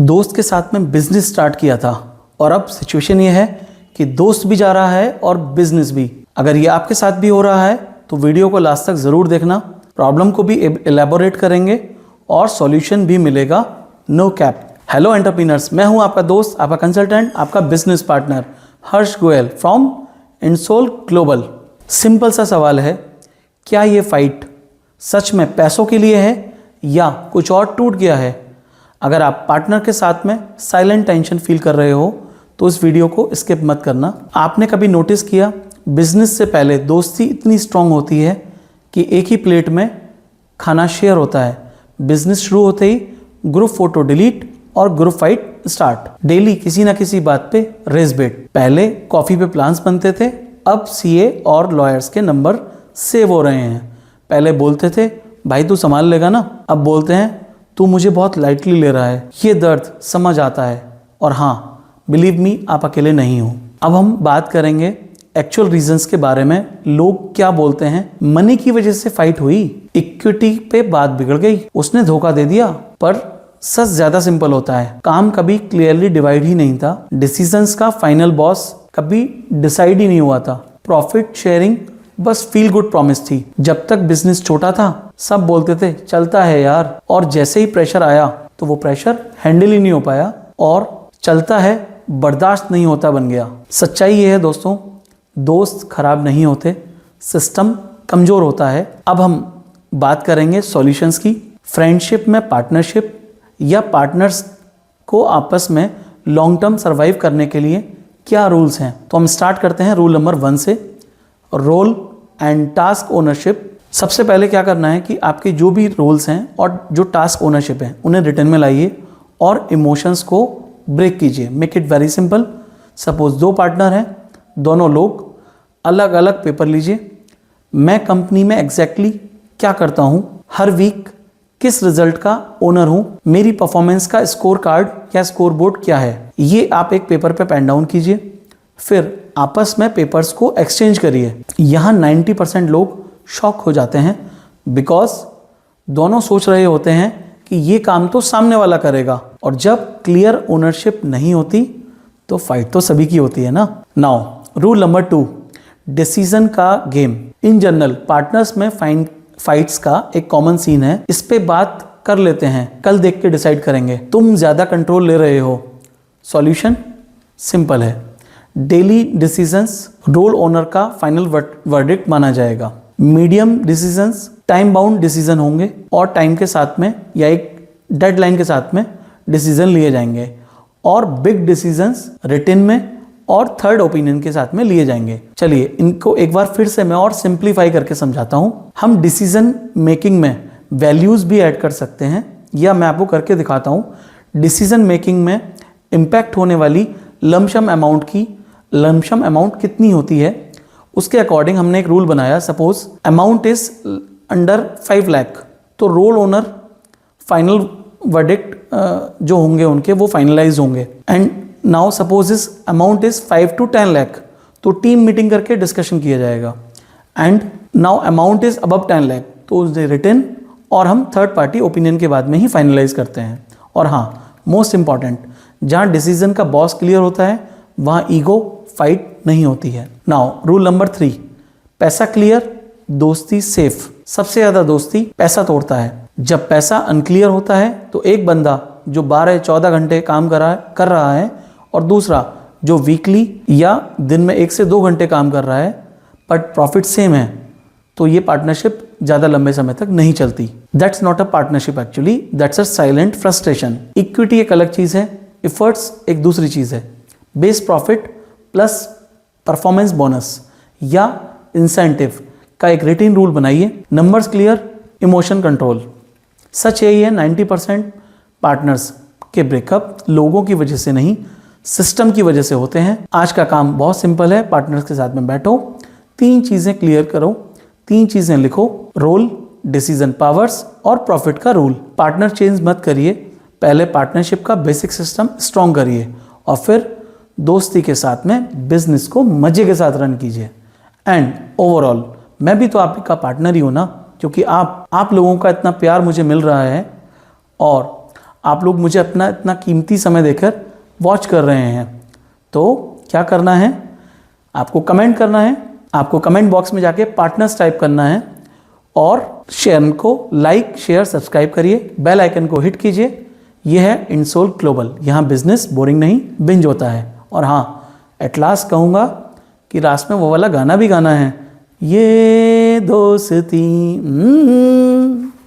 दोस्त के साथ में बिजनेस स्टार्ट किया था और अब सिचुएशन ये है कि दोस्त भी जा रहा है और बिजनेस भी। अगर ये आपके साथ भी हो रहा है तो वीडियो को लास्ट तक ज़रूर देखना। प्रॉब्लम को भी एलैबोरेट करेंगे और सॉल्यूशन भी मिलेगा, नो कैप। हेलो एंटरप्रेन्योर्स, मैं हूं आपका दोस्त, आपका कंसल्टेंट, आपका business partner Harsh Goyal from insole global. Simple सा सवाल है, क्या ये फाइट सच में पैसों के लिए है या कुछ और टूट गया है? अगर आप पार्टनर के साथ में साइलेंट टेंशन फील कर रहे हो तो इस वीडियो को स्किप मत करना। आपने कभी नोटिस किया, बिजनेस से पहले दोस्ती इतनी स्ट्रांग होती है कि एक ही प्लेट में खाना शेयर होता है। बिजनेस शुरू होते ही ग्रुप फोटो डिलीट और ग्रुप फाइट स्टार्ट। डेली किसी ना किसी बात पे रेस बेट। पहले कॉफी पे प्लान्स बनते थे, अब सीए और लॉयर्स के नंबर सेव हो रहे हैं। पहले बोलते थे भाई तू संभाल लेगा ना, अब बोलते हैं तू मुझे बहुत लाइटली ले रहा है। ये दर्द समझ आता है और हाँ, बिलीव मी, आप अकेले नहीं हो। अब हम बात करेंगे एक्चुअल रीजंस के बारे में। लोग क्या बोलते हैं, मनी की वजह से फाइट हुई, इक्विटी पे बात बिगड़ गई, उसने धोखा दे दिया। पर सच ज्यादा सिंपल होता है। काम कभी क्लियरली डिवाइड ही नहीं था। डिसीजंस का फाइनल बॉस कभी डिसाइड ही नहीं हुआ था। प्रॉफिट शेयरिंग बस फील गुड प्रॉमिस थी। जब तक बिजनेस छोटा था सब बोलते थे चलता है यार, और जैसे ही प्रेशर आया तो वो प्रेशर हैंडल ही नहीं हो पाया और चलता है बर्दाश्त नहीं होता बन गया। सच्चाई ये है दोस्तों, दोस्त खराब नहीं होते, सिस्टम कमजोर होता है। अब हम बात करेंगे सॉल्यूशंस की। फ्रेंडशिप में पार्टनरशिप या पार्टनर्स को आपस में लॉन्ग टर्म सर्वाइव करने के लिए क्या रूल्स हैं, तो हम स्टार्ट करते हैं रूल नंबर 1 से, रोल एंड टास्क ओनरशिप। सबसे पहले क्या करना है कि आपके जो भी रोल्स हैं और जो टास्क ओनरशिप है उन्हें रिटर्न में लाइए और इमोशंस को ब्रेक कीजिए। Make it very simple. Suppose 2 partner हैं, दोनों लोग अलग अलग पेपर लीजिए। मैं कंपनी में एग्जैक्टली क्या करता हूं, हर वीक किस रिजल्ट का ओनर हूं, मेरी परफॉर्मेंस का स्कोर कार्ड या स्कोर बोर्ड क्या है, ये आप एक पेपर पे पेन डाउन कीजिए। फिर आपस में पेपर्स को एक्सचेंज करिए। यहाँ 90% लोग शॉक हो जाते हैं बिकॉज दोनों सोच रहे होते हैं कि ये काम तो सामने वाला करेगा, और जब क्लियर ओनरशिप नहीं होती तो फाइट तो सभी की होती है ना। नाउ रूल नंबर 2, डिसीजन का गेम। इन जनरल पार्टनर्स में फाइट्स का एक कॉमन सीन है, इस पे बात कर लेते हैं, कल देख के डिसाइड करेंगे। तुम ज्यादा कंट्रोल ले रहे हो। सॉल्यूशन सिंपल है, डेली डिसीजंस रोल ओनर का फाइनल वर्डिक्ट माना जाएगा। Medium decisions time bound decision होंगे और टाइम के साथ में या एक डेडलाइन के साथ में डिसीजन लिए जाएंगे, और बिग डिसीजंस रिटन में और थर्ड ओपिनियन के साथ में लिए जाएंगे। चलिए इनको एक बार फिर से मैं और सिंप्लीफाई करके समझाता हूं। हम डिसीजन मेकिंग में वैल्यूज भी ऐड कर सकते हैं, या मैं आपको करके दिखाता हूं। डिसीजन मेकिंग में इंपैक्ट होने वाली लमसम अमाउंट कितनी होती है, उसके अकॉर्डिंग हमने एक रूल बनाया। Suppose amount is under 5 lakh, तो रोल ओनर फाइनल वर्डिक्ट जो होंगे उनके वो फाइनलाइज होंगे। एंड नाउ सपोज इस अमाउंट इज 5 to 10 लाख, तो टीम मीटिंग करके डिस्कशन किया जाएगा। And now amount is above 10 lakh, तो उसने रिटर्न और हम थर्ड पार्टी ओपिनियन के बाद में ही फाइनलाइज करते हैं। और हाँ, मोस्ट इंपॉर्टेंट, जहाँ डिसीजन का बॉस क्लियर होता है वहाँ ईगो फाइट नहीं होती है। नाउ रूल नंबर 3, पैसा क्लियर, दोस्ती सेफ। सबसे ज्यादा दोस्ती पैसा तोड़ता है। जब पैसा अनक्लियर होता है तो एक बंदा जो 12-14 घंटे काम कर रहा है और दूसरा जो वीकली या दिन में 1 से 2 घंटे काम कर रहा है बट प्रॉफिट सेम है, तो ये पार्टनरशिप ज्यादा लंबे समय तक नहीं चलती। That's not a partnership actually, that's a silent frustration. Equity एक अलग चीज है, एफर्ट्स एक दूसरी चीज है। Base profit plus performance bonus या इंसेंटिव का एक रिटन रूल बनाइए। Numbers clear, emotion control. सच यही है, 90% पार्टनर्स के ब्रेकअप लोगों की वजह से नहीं, सिस्टम की वजह से होते हैं। आज का काम बहुत सिंपल है, पार्टनर्स के साथ में बैठो, 3 चीजें क्लियर करो, 3 चीजें लिखो, रोल, डिसीजन पावर्स और प्रॉफिट का रूल। पार्टनर चेंज मत करिए, पहले पार्टनरशिप का बेसिक सिस्टम स्ट्रॉन्ग करिए और फिर दोस्ती के साथ में बिजनेस को मजे के साथ रन कीजिए। एंड ओवरऑल मैं भी तो आपका पार्टनर ही हूं ना, क्योंकि आप लोगों का इतना प्यार मुझे मिल रहा है और आप लोग मुझे अपना इतना कीमती समय देकर वॉच कर रहे हैं। तो क्या करना है, आपको कमेंट करना है, आपको कमेंट बॉक्स में जाके पार्टनर्स टाइप करना है और चैनल को लाइक शेयर सब्सक्राइब करिए, बेल आइकन को हिट कीजिए। यह है इंसोल ग्लोबल, यहाँ बिजनेस बोरिंग नहीं बिंज होता है। और हाँ, एट लास्ट कहूँगा कि लास्ट में वो वाला गाना भी गाना है, ये दोस्ती